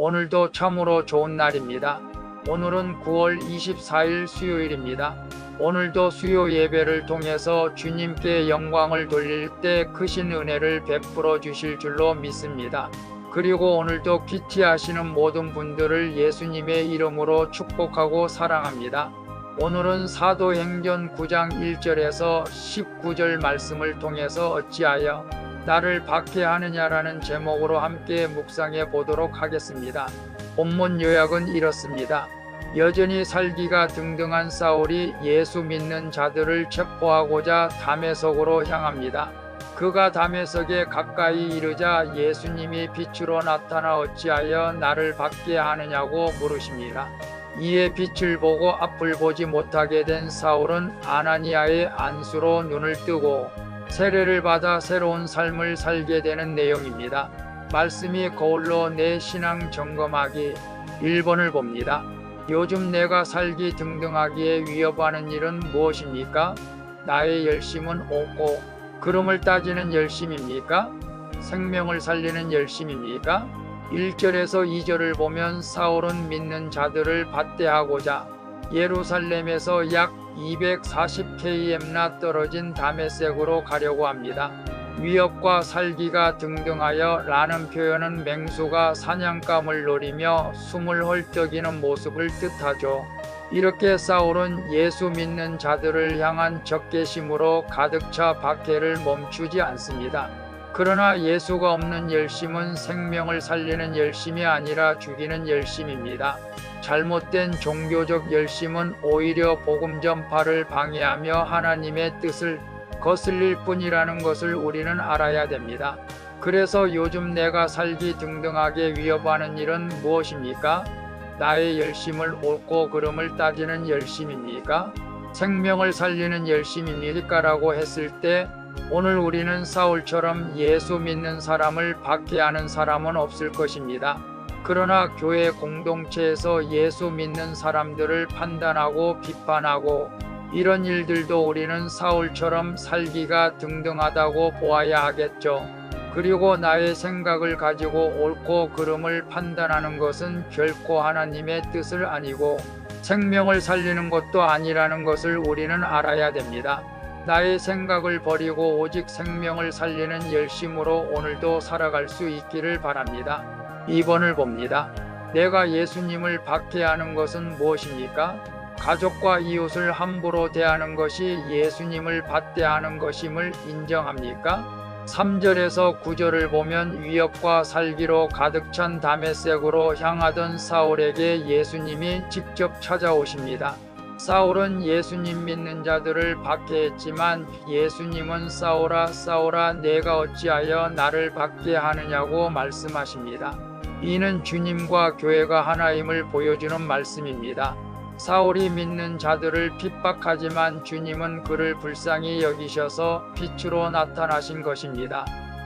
오늘도 참으로 좋은 날입니다. 오늘은 9월 24일 수요일입니다. 오늘도 수요 예배를 통해서 주님께 영광을 돌릴 때 크신 은혜를 베풀어 주실 줄로 믿습니다. 그리고 오늘도 큐티하시는 모든 분들을 예수님의 이름으로 축복하고 사랑합니다. 오늘은 사도행전 9장 1절에서 19절 말씀을 통해서 어찌하여 나를 박해하느냐라는 제목으로 함께 묵상해 보도록 하겠습니다. 본문 요약은 이렇습니다. 여전히 살기가 등등한 사울이 예수 믿는 자들을 체포하고자 다메섹으로 향합니다. 그가 다메섹에 가까이 이르자 예수님이 빛으로 나타나 어찌하여 나를 박해하느냐고 물으십니다. 이에 빛을 보고 앞을 보지 못하게 된 사울은 아나니아의 안수로 눈을 뜨고 세례를 받아 새로운 삶을 살게 되는 내용입니다. 말씀이 거울로 내 신앙 점검하기 1번을 봅니다. 요즘 내가 살기 등등하기에 위협하는 일은 무엇입니까? 나의 열심은 없고 그름을 따지는 열심입니까? 생명을 살리는 열심입니까? 1절에서 2절을 보면 사울은 믿는 자들을 받대하고자 예루살렘에서 약 240km나 떨어진 다메섹으로 가려고 합니다. 위협과 살기가 등등하여 라는 표현은 맹수가 사냥감을 노리며 숨을 헐떡이는 모습을 뜻하죠. 이렇게 사울은 예수 믿는 자들을 향한 적개심으로 가득 차 박해를 멈추지 않습니다. 그러나 예수가 없는 열심은 생명을 살리는 열심이 아니라 죽이는 열심입니다. 잘못된 종교적 열심은 오히려 복음 전파를 방해하며 하나님의 뜻을 거슬릴 뿐이라는 것을 우리는 알아야 됩니다. 그래서 요즘 내가 살기 등등하게 위협하는 일은 무엇입니까? 나의 열심을 옳고 그름을 따지는 열심입니까? 생명을 살리는 열심입니까? 라고 했을 때 오늘 우리는 사울처럼 예수 믿는 사람을 박해하는 사람은 없을 것입니다. 그러나 교회 공동체에서 예수 믿는 사람들을 판단하고 비판하고 이런 일들도 우리는 사울처럼 살기가 등등하다고 보아야 하겠죠. 그리고 나의 생각을 가지고 옳고 그름을 판단하는 것은 결코 하나님의 뜻을 아니고 생명을 살리는 것도 아니라는 것을 우리는 알아야 됩니다. 나의 생각을 버리고 오직 생명을 살리는 열심으로 오늘도 살아갈 수 있기를 바랍니다. 2번을 봅니다. 내가 예수님을 박해하는 것은 무엇입니까? 가족과 이웃을 함부로 대하는 것이 예수님을 받대하는 것임을 인정합니까? 3절에서 9절을 보면 위협과 살기로 가득 찬 다메섹으로 향하던 사울에게 예수님이 직접 찾아오십니다. 사울은 예수님 믿는 자들을 박해했지만 예수님은 사울아 사울아 내가 어찌하여 나를 박해하느냐고 말씀하십니다. 이는 주님과 교회가 하나임을 보여주는 말씀입니다. 사울이 믿는 자들을 핍박하지만 주님은 그를 불쌍히 여기셔서 빛으로 나타나신 것입니다.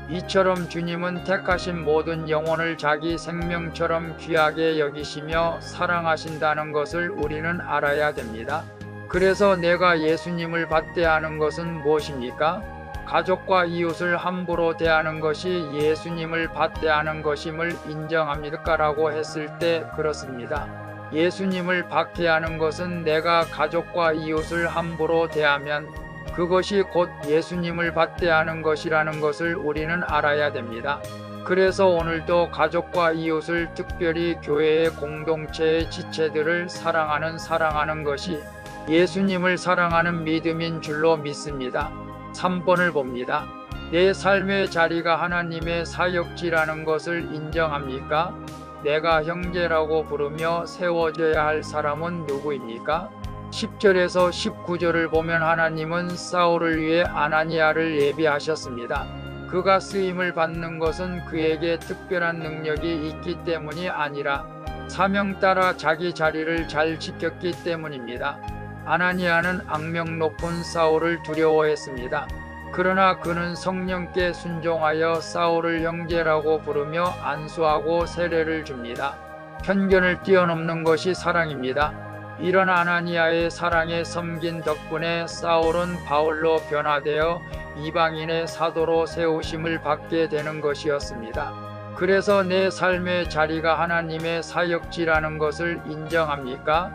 이처럼 주님은 택하신 모든 영혼을 자기 생명처럼 귀하게 여기시며 사랑하신다는 것을 우리는 알아야 됩니다. 그래서 내가 예수님을 받대하는 것은 무엇입니까? 가족과 이웃을 함부로 대하는 것이 예수님을 받대하는 것임을 인정합니까? 라고 했을 때 그렇습니다. 예수님을 박해하는 것은 내가 가족과 이웃을 함부로 대하면 그것이 곧 예수님을 받대하는 것이라는 것을 우리는 알아야 됩니다. 그래서 오늘도 가족과 이웃을 특별히 교회의 공동체의 지체들을 사랑하는 것이 예수님을 사랑하는 믿음인 줄로 믿습니다. 3번을 봅니다. 내 삶의 자리가 하나님의 사역지라는 것을 인정합니까? 내가 형제라고 부르며 세워져야 할 사람은 누구입니까? 10절에서 19절을 보면 하나님은 사울을 위해 아나니아를 예비하셨습니다. 그가 쓰임을 받는 것은 그에게 특별한 능력이 있기 때문이 아니라 사명 따라 자기 자리를 잘 지켰기 때문입니다. 아나니아는 악명 높은 사울을 두려워했습니다. 그러나 그는 성령께 순종하여 사울을 형제라고 부르며 안수하고 세례를 줍니다. 편견을 뛰어넘는 것이 사랑입니다. 이런 아나니아의 사랑에 섬긴 덕분에 사울은 바울로 변화되어 이방인의 사도로 세우심을 받게 되는 것이었습니다. 그래서 내 삶의 자리가 하나님의 사역지라는 것을 인정합니까?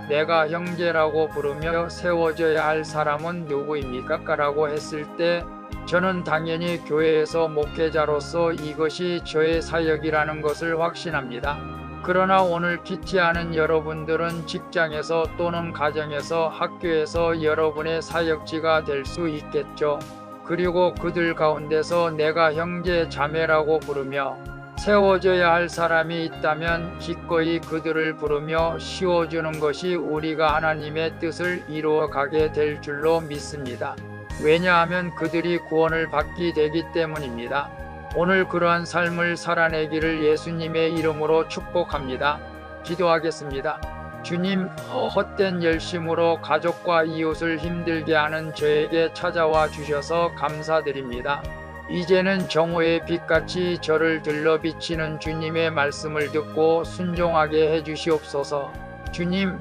내가 형제라고 부르며 세워져야 할 사람은 누구입니까? 라고 했을 때 저는 당연히 교회에서 목회자로서 이것이 저의 사역이라는 것을 확신합니다. 그러나 오늘 키티하는 여러분들은 직장에서 또는 가정에서 학교에서 여러분의 사역지가 될 수 있겠죠. 그리고 그들 가운데서 내가 형제 자매라고 부르며 세워져야 할 사람이 있다면 기꺼이 그들을 부르며 씌워주는 것이 우리가 하나님의 뜻을 이루어가게 될 줄로 믿습니다. 왜냐하면 그들이 구원을 받게 되기 때문입니다. 오늘 그러한 삶을 살아내기를 예수님의 이름으로 축복합니다. 기도하겠습니다. 주님, 헛된 열심으로 가족과 이웃을 힘들게 하는 저에게 찾아와 주셔서 감사드립니다. 이제는 정오의 빛같이 저를 들러 비치는 주님의 말씀을 듣고 순종하게 해주시옵소서. 주님,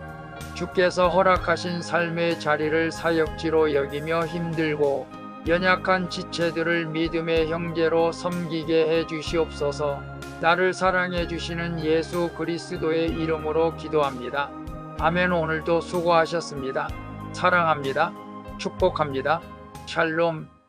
주께서 허락하신 삶의 자리를 사역지로 여기며 힘들고 연약한 지체들을 믿음의 형제로 섬기게 해주시옵소서. 나를 사랑해 주시는 예수 그리스도의 이름으로 기도합니다. 아멘. 오늘도 수고하셨습니다. 사랑합니다. 축복합니다. 샬롬.